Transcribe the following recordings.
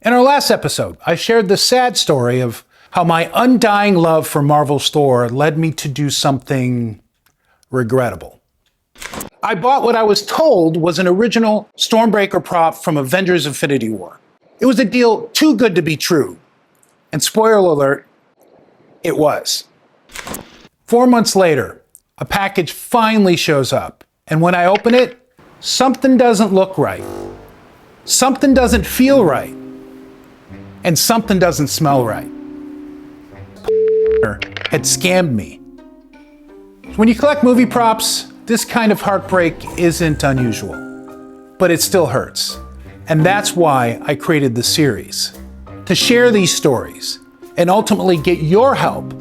In our last episode, I shared the sad story of how my undying love for Marvel's Thor led me to do something regrettable. I bought what I was told was an original Stormbreaker prop from Avengers Infinity War. It was a deal too good to be true. And spoiler alert, it was. 4 months later, a package finally shows up. And when I open it, something doesn't look right. Something doesn't feel right. And something doesn't smell right. Had scammed me. When you collect movie props, this kind of heartbreak isn't unusual, but it still hurts. And that's why I created the series, to share these stories and ultimately get your help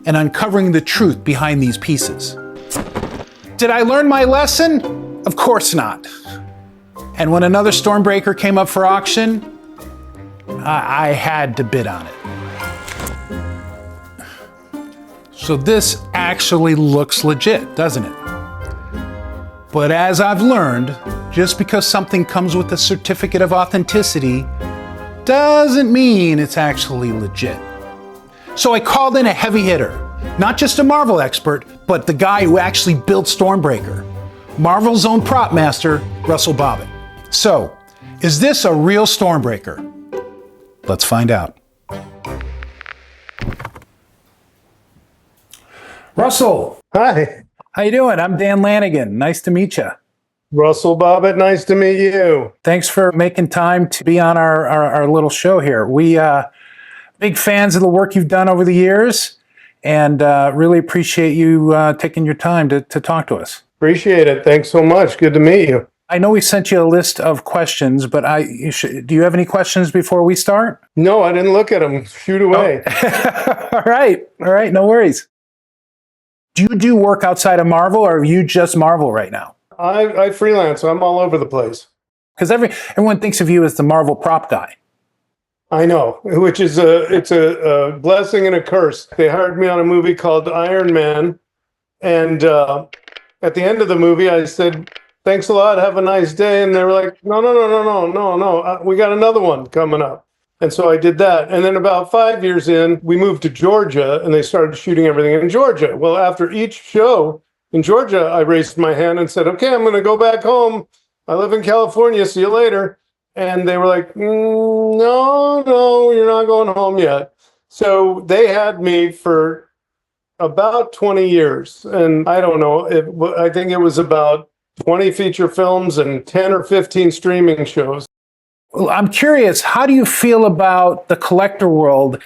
in uncovering the truth behind these pieces. Did I learn my lesson? Of course not. And when another Stormbreaker came up for auction, I had to bid on it. So this actually looks legit, doesn't it? But as I've learned, just because something comes with a certificate of authenticity doesn't mean it's actually legit. So I called in a heavy hitter, not just a Marvel expert, but the guy who actually built Stormbreaker, Marvel's own prop master, Russell Bobbitt. So, is this a real Stormbreaker? Let's find out. Russell. Hi. How you doing? I'm Dan Lanigan. Nice to meet you. Russell Bobbitt, nice to meet you. Thanks for making time to be on our little show here. We big fans of the work you've done over the years, and really appreciate you taking your time to talk to us. Appreciate it. Thanks so much. Good to meet you. I know we sent you a list of questions, but do you have any questions before we start? No, I didn't look at them. Shoot away. Oh. All right. No worries. Do you do work outside of Marvel, or are you just Marvel right now? I freelance. I'm all over the place. Because everyone thinks of you as the Marvel prop guy. I know, which is it's a blessing and a curse. They hired me on a movie called Iron Man, and at the end of the movie, I said, "Thanks a lot. Have a nice day." And they were like, "No. We got another one coming up." And so I did that. And then about 5 years in, we moved to Georgia, and they started shooting everything in Georgia. Well, after each show in Georgia, I raised my hand and said, "Okay, I'm going to go back home. I live in California. See you later." And they were like, no, you're not going home yet. So they had me for about 20 years. And I don't know, I think it was about 20 feature films and 10 or 15 streaming shows. Well, I'm curious, how do you feel about the collector world?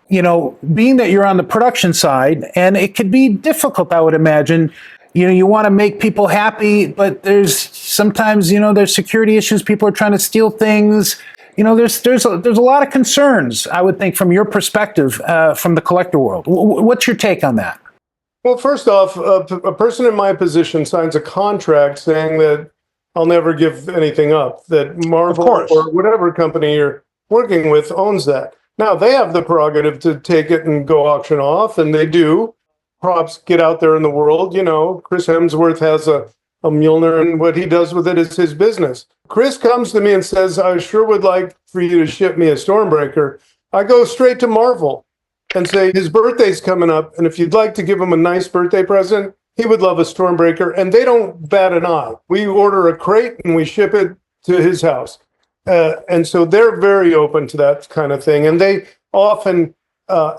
You know, being that you're on the production side, and it could be difficult, I would imagine. You know, you want to make people happy, but there's sometimes, there's security issues. People are trying to steal things. There's a lot of concerns, I would think, from your perspective, from the collector world. What's your take on that? Well, first off, a person in my position signs a contract saying that I'll never give anything up, that Marvel or whatever company you're working with owns that. Now, they have the prerogative to take it and go auction off, and they do. Props get out there in the world. Chris Hemsworth has a Mjolnir, and what he does with it is his business. Chris comes to me and says, "I sure would like for you to ship me a Stormbreaker." I go straight to Marvel and say, his birthday's coming up, and if you'd like to give him a nice birthday present, he would love a Stormbreaker, and they don't bat an eye. We order a crate, and we ship it to his house. And so they're very open to that kind of thing, and they often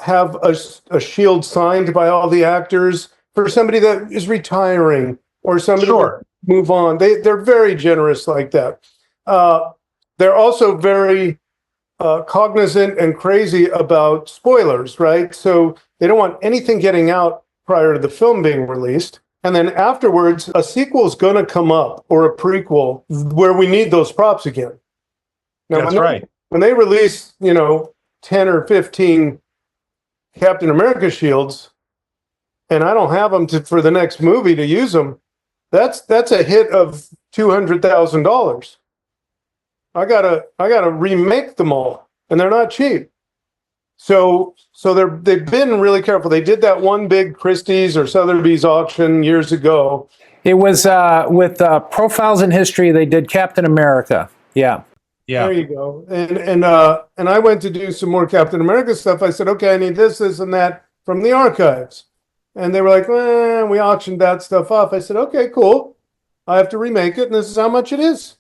have a shield signed by all the actors for somebody that is retiring or somebody to move on. They're very generous like that. They're also very cognizant and crazy about spoilers, right? So they don't want anything getting out prior to the film being released. And then afterwards, a sequel is going to come up, or a prequel, where we need those props again. Now, That's right. When they release, 10 or 15 Captain America shields, and I don't have them for the next movie to use them, that's a hit of $200,000. I gotta remake them all, and they're not cheap. So they've been really careful. They did that one big Christie's or Sotheby's auction years ago. It was with Profiles in History. They did Captain America. Yeah. Yeah. There you go. And I went to do some more Captain America stuff. I said, okay, I need this, and that from the archives. And they were like, we auctioned that stuff off. I said, okay, cool. I have to remake it, and this is how much it is.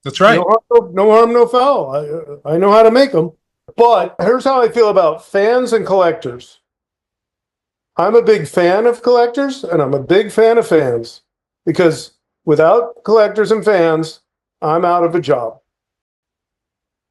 That's right. No harm, no foul. I know how to make them. But here's how I feel about fans and collectors. I'm a big fan of collectors, and I'm a big fan of fans. Because without collectors and fans, I'm out of a job.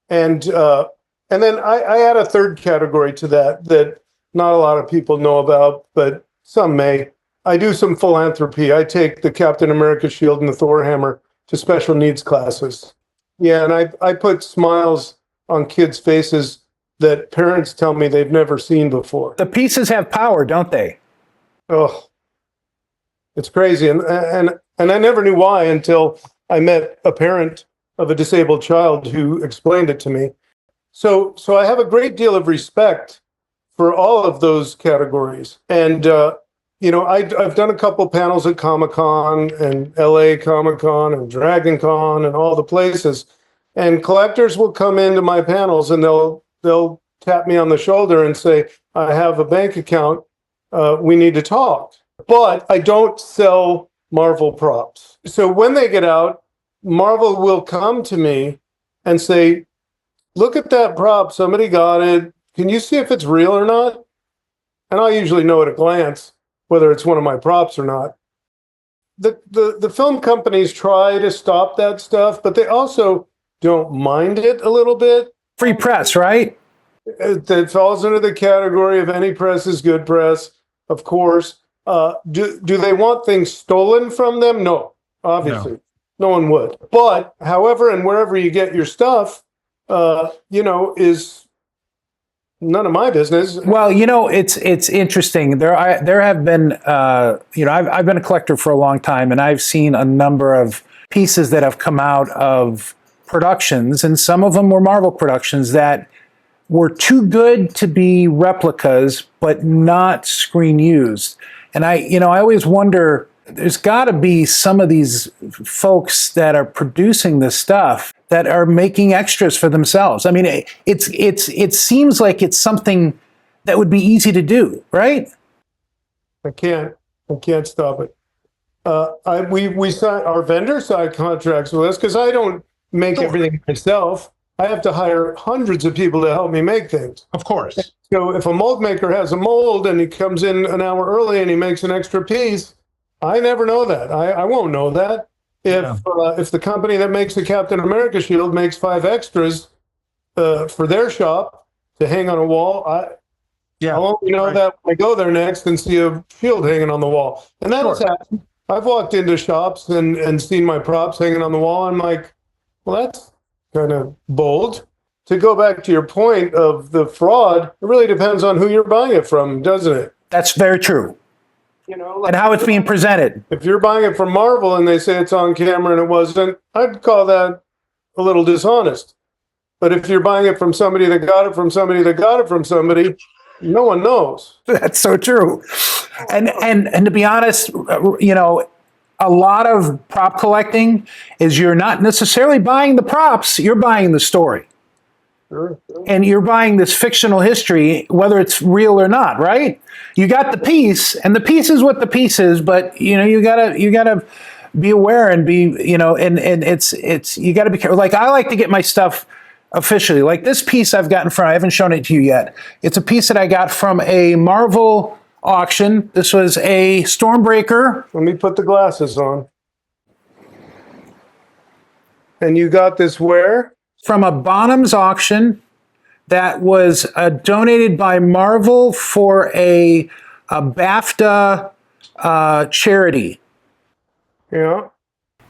And then I add a third category to that not a lot of people know about, but some may. I do some philanthropy. I take the Captain America shield and the Thor hammer to special needs classes. Yeah, and I put smiles on kids' faces that parents tell me they've never seen before. The pieces have power, don't they? Oh, it's crazy. And I never knew why until I met a parent of a disabled child who explained it to me. So I have a great deal of respect for all of those categories. And, I've done a couple panels at Comic-Con and LA Comic-Con and Dragon Con and all the places. And collectors will come into my panels and they'll tap me on the shoulder and say, I have a bank account. We need to talk. But I don't sell Marvel props. So when they get out, Marvel will come to me and say, look at that prop. Somebody got it. Can you see if it's real or not? And I'll usually know at a glance whether it's one of my props or not. The film companies try to stop that stuff, but they also don't mind it a little bit. Free press, right? It falls into the category of any press is good press, of course. Do they want things stolen from them? No, obviously. No one would. But however and wherever you get your stuff, is none of my business. Well, it's interesting. There have been, I've been a collector for a long time, and I've seen a number of pieces that have come out of productions, and some of them were Marvel productions that were too good to be replicas, but not screen used. And I always wonder, there's got to be some of these folks that are producing this stuff that are making extras for themselves. I mean, it seems like it's something that would be easy to do, right? I can't stop it. We sign our vendor side contracts with us because I don't make everything myself. I have to hire hundreds of people to help me make things. Of course. So if a mold maker has a mold and he comes in an hour early and he makes an extra piece, I never know that. I won't know that. If the company that makes the Captain America shield makes 5 extras for their shop to hang on a wall, I'll only know that when I go there next and see a shield hanging on the wall. And that has happened. I've walked into shops and seen my props hanging on the wall. I'm like, well, that's kind of bold. To go back to your point of the fraud, it really depends on who you're buying it from, doesn't it? That's very true. And how it's being presented. If you're buying it from Marvel and they say it's on camera and it wasn't, I'd call that a little dishonest. But if you're buying it from somebody that got it from somebody that got it from somebody, no one knows. That's so true. And to be honest, a lot of prop collecting is you're not necessarily buying the props, you're buying the story. Sure. And you're buying this fictional history, whether it's real or not, right? You got the piece, and the piece is what the piece is, but you gotta be aware and be, and it's you gotta be careful. Like, I like to get my stuff officially. Like this piece I've gotten from, I haven't shown it to you yet. It's a piece that I got from a Marvel auction. This was a Stormbreaker. Let me put the glasses on. And you got this where? From a Bonhams auction that was donated by Marvel for a BAFTA charity. Yeah.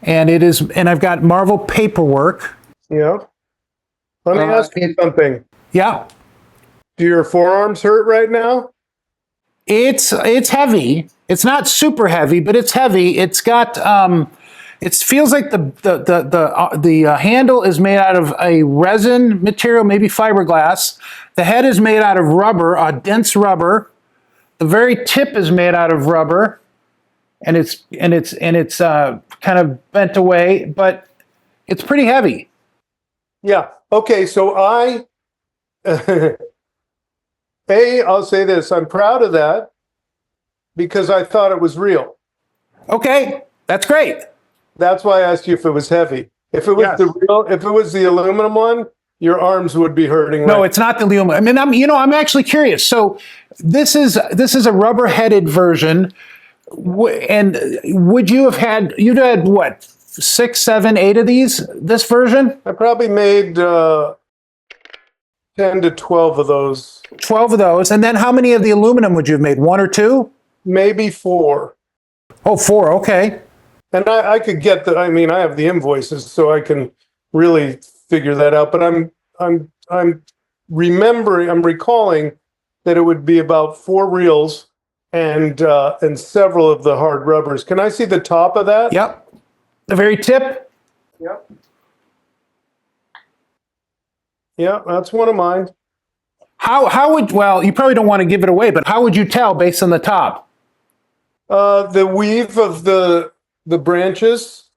And I've got Marvel paperwork. Yeah. Let me ask you something. Yeah. Do your forearms hurt right now? It's heavy. It's not super heavy, but it's heavy. It's got it feels like the handle is made out of a resin material, maybe fiberglass. The head is made out of rubber, a dense rubber. The very tip is made out of rubber, and it's kind of bent away, but it's pretty heavy. Yeah. Okay. So I'll say this. I'm proud of that because I thought it was real. Okay, that's great. That's why I asked you if it was heavy. If it was if it was the aluminum one, your arms would be hurting. No, it's not the aluminum. I mean, I'm actually curious. So this is a rubber-headed version, and you'd had what, 6, 7, 8 of these? This version? I probably made 10 to 12 of those. 12 of those, and then how many of the aluminum would you have made? 1 or 2? Maybe 4. Oh, 4. Okay. And I could get that. I mean, I have the invoices, so I can really figure that out. But I'm recalling that it would be about 4 reels and several of the hard rubbers. Can I see the top of that? Yep. The very tip? Yep. Yeah, that's one of mine. How would, well, you probably don't want to give it away, but how would you tell based on the top? The weave of the branches.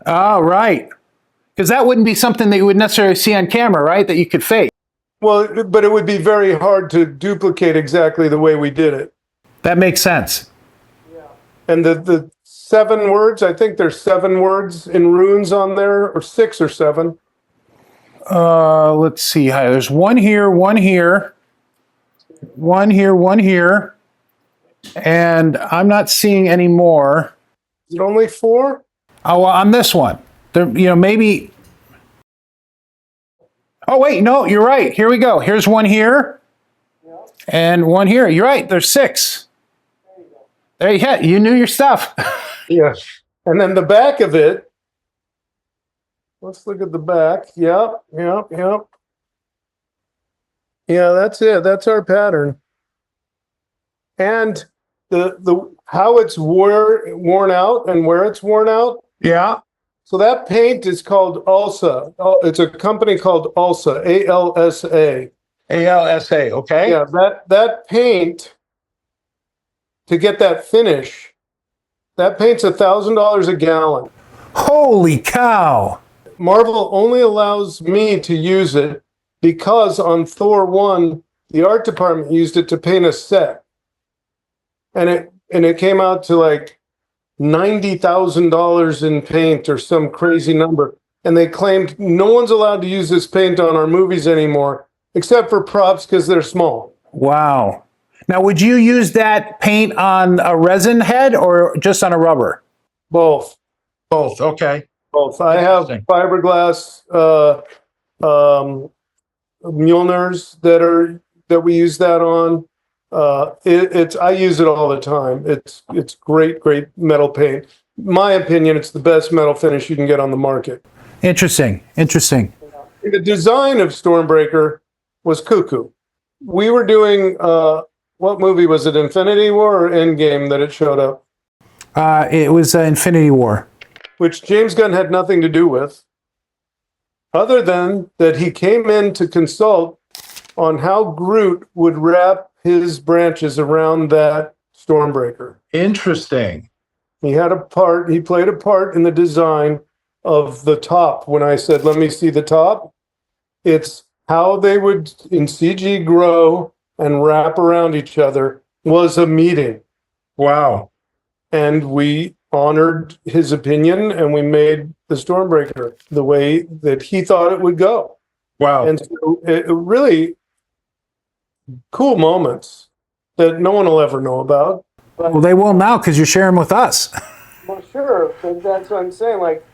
Oh, right. Because that wouldn't be something that you would necessarily see on camera, right? That you could fake. Well, but it would be very hard to duplicate exactly the way we did it. That makes sense. Yeah. And the 7 words, I think there's 7 words in runes on there, or 6 or 7. Let's see. There's 1 here, 1 here, 1 here, 1 here, and I'm not seeing any more. Is it only 4? Oh, well, on this one, there, maybe. Oh wait, no, you're right. Here we go. Here's 1 here, and 1 here. You're right. There's 6. There you go. You knew your stuff. Yes. And then the back of it. Let's look at the back. Yep. Yeah, that's it. That's our pattern. And the how it's worn out and where it's worn out. Yeah. So that paint is called ALSA. It's a company called ALSA, ALSA. ALSA, okay. Yeah, that paint, to get that finish, that paint's $1,000 a gallon. Holy cow. Marvel only allows me to use it because on Thor 1, the art department used it to paint a set. And it came out to like $90,000 in paint or some crazy number. And they claimed no one's allowed to use this paint on our movies anymore, except for props because they're small. Wow. Now, would you use that paint on a resin head or just on a rubber? Both. Both, okay. Both. I have fiberglass Mjolnirs that we use that on. I use it all the time. It's great metal paint. My opinion, it's the best metal finish you can get on the market. Interesting. The design of Stormbreaker was cuckoo. We were doing what movie was it? Infinity War or Endgame that it showed up? It was Infinity War, which James Gunn had nothing to do with, other than that he came in to consult on how Groot would wrap his branches around that Stormbreaker. Interesting. He played a part in the design of the top. When I said, let me see the top, it's how they would, in CG, grow and wrap around each other was a meeting. Wow. And we honored his opinion and we made the Stormbreaker the way that he thought it would go. Wow. And so it really cool moments that no one will ever know about. Well, they will now because you're sharing with us. Well, sure. But that's what I'm saying. Like,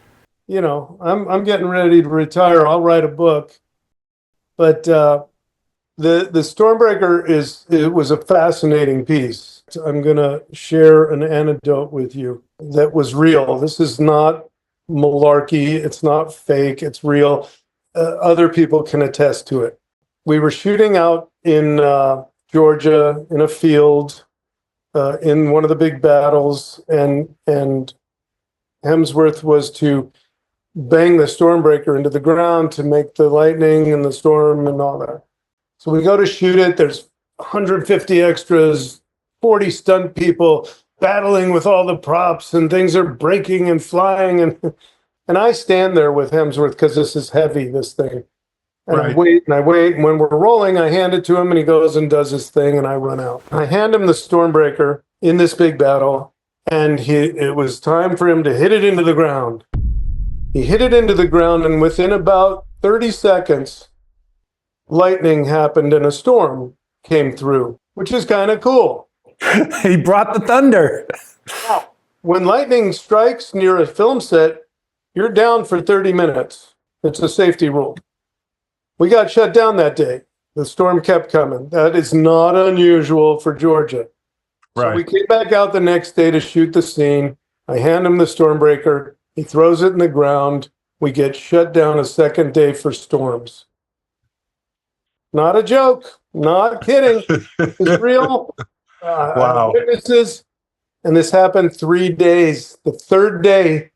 I'm getting ready to retire. I'll write a book. But the Stormbreaker it was a fascinating piece. I'm going to share an anecdote with you that was real. This is not malarkey. It's not fake. It's real. Other people can attest to it. We were shooting out in Georgia in a field in one of the big battles, and Hemsworth was to bang the Stormbreaker into the ground to make the lightning and the storm and all that. So we go to shoot it. There's 150 extras, 40 stunt people battling with all the props, and things are breaking and flying. And And I stand there with Hemsworth because this is heavy, this thing. And Right. I wait and I wait. And when we're rolling, I hand it to him and he goes and does his thing and I run out. I hand him the Stormbreaker in this big battle. And it was time for him to hit it into the ground. He hit it into the ground, and within about 30 seconds, lightning happened and a storm came through, which is kind of cool. He brought the thunder. When lightning strikes near a film set, you're down for 30 minutes. It's a safety rule. We got shut down that day. The storm kept coming. That is not unusual for Georgia. Right. So we came back out the next day to shoot the scene. I hand him the Stormbreaker. He throws it in the ground. We get shut down a second day for storms. Not a joke. Not kidding. It's real. Wow. Witnesses. And this happened 3 days. The third day,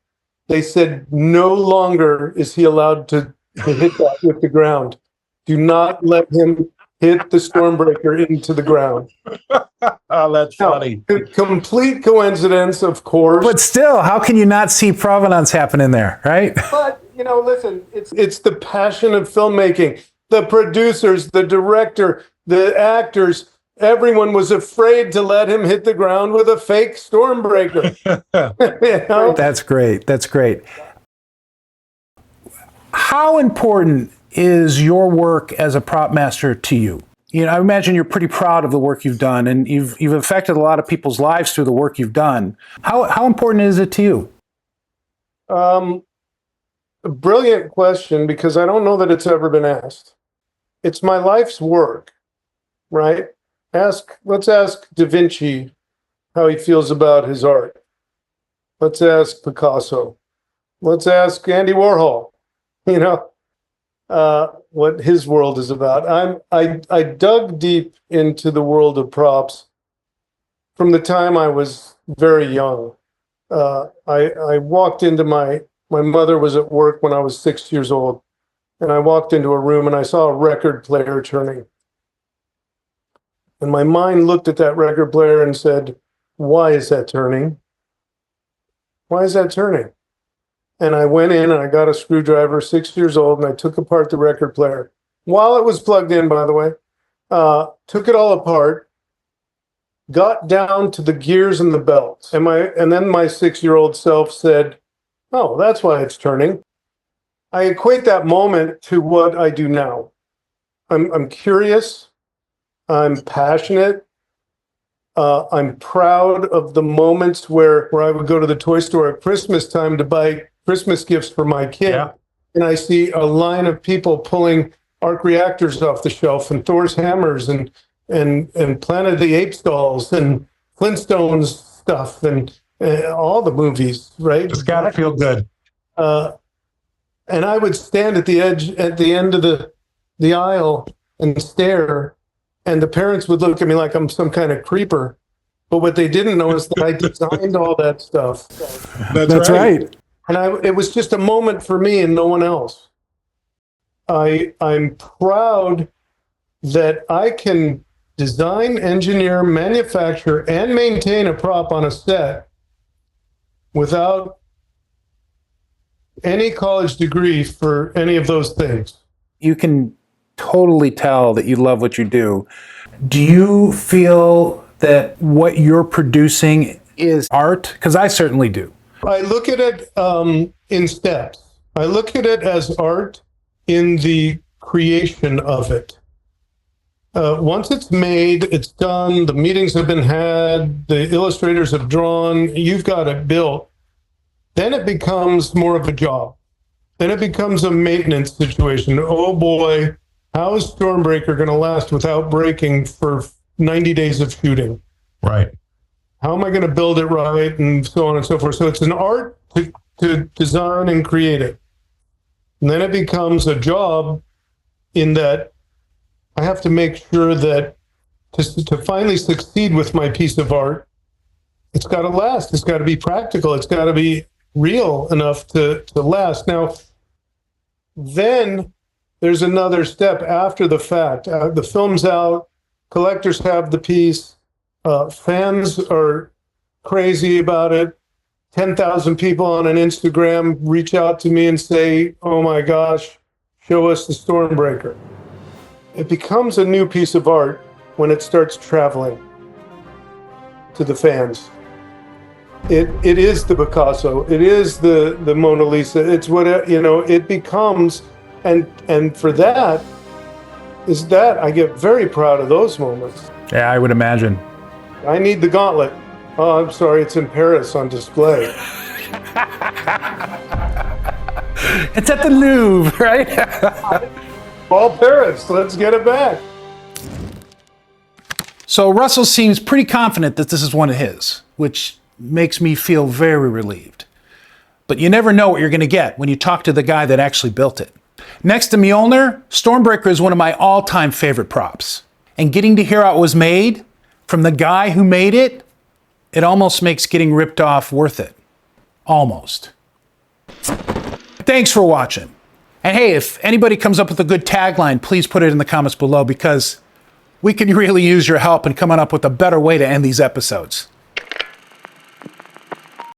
they said no longer is he allowed to hit that with the ground. Do not let him hit the Stormbreaker into the ground. Oh, that's funny. Complete coincidence, of course. But still, how can you not see provenance happening there, right? But, listen, it's the passion of filmmaking. The producers, the director, the actors, everyone was afraid to let him hit the ground with a fake Stormbreaker. That's great. That's great. How important is your work as a prop master to you? I imagine you're pretty proud of the work you've done, and you've affected a lot of people's lives through the work you've done. How important is it to you? A brilliant question, because I don't know that it's ever been asked. It's my life's work, right? Let's ask Da Vinci how he feels about his art. Let's ask Picasso. Let's ask Andy Warhol. What his world is about. I dug deep into the world of props from the time I was very young. I walked into my mother was at work when I was 6 years old, and I walked into a room and I saw a record player turning. And my mind looked at that record player and said, why is that turning? Why is that turning? And I went in and I got a screwdriver, 6 years old, and I took apart the record player. While it was plugged in, by the way, took it all apart, got down to the gears and the belts. And then my 6-year-old self said, oh, that's why it's turning. I equate that moment to what I do now. I'm curious. I'm passionate. I'm proud of the moments where I would go to the toy store at Christmas time to buy Christmas gifts for my kid. Yeah. And I see a line of people pulling arc reactors off the shelf and Thor's hammers and Planet of the Apes dolls and Flintstones stuff and all the movies, right? It's got to feel good. And I would stand at the end of the aisle and stare, and the parents would look at me like I'm some kind of creeper. But what they didn't know is that I designed all that stuff. That's right. And it was just a moment for me and no one else. I'm proud that I can design, engineer, manufacture, and maintain a prop on a set without any college degree for any of those things. You can totally tell that you love what you do. Do you feel that what you're producing is art? Because I certainly do. I look at it in steps. I look at it as art in the creation of it. Once it's made, it's done, the meetings have been had, the illustrators have drawn, you've got it built, then it becomes more of a job. Then it becomes a maintenance situation. Oh boy, how is Stormbreaker going to last without breaking for 90 days of shooting? Right. How am I going to build it right, and so on and so forth. So it's an art to design and create it. And then it becomes a job in that I have to make sure that to finally succeed with my piece of art, it's got to last. It's got to be practical. It's got to be real enough to last. Now, then there's another step after the fact. The film's out. Collectors have the piece. Fans are crazy about it. 10,000 people on an Instagram reach out to me and say, oh my gosh, show us the Stormbreaker. It becomes a new piece of art when it starts traveling to the fans. It is the Picasso. It is the Mona Lisa. It's what, it becomes, and for that, I get very proud of those moments. Yeah, I would imagine. I need the gauntlet. Oh, I'm sorry, it's in Paris on display. It's at the Louvre, right? All Paris, let's get it back. So Russell seems pretty confident that this is one of his, which makes me feel very relieved. But you never know what you're going to get when you talk to the guy that actually built it. Next to Mjolnir, Stormbreaker is one of my all-time favorite props. And getting to hear how it was made from the guy who made it, it almost makes getting ripped off worth it. Almost. Thanks for watching. And hey, if anybody comes up with a good tagline, please put it in the comments below, because we can really use your help in coming up with a better way to end these episodes.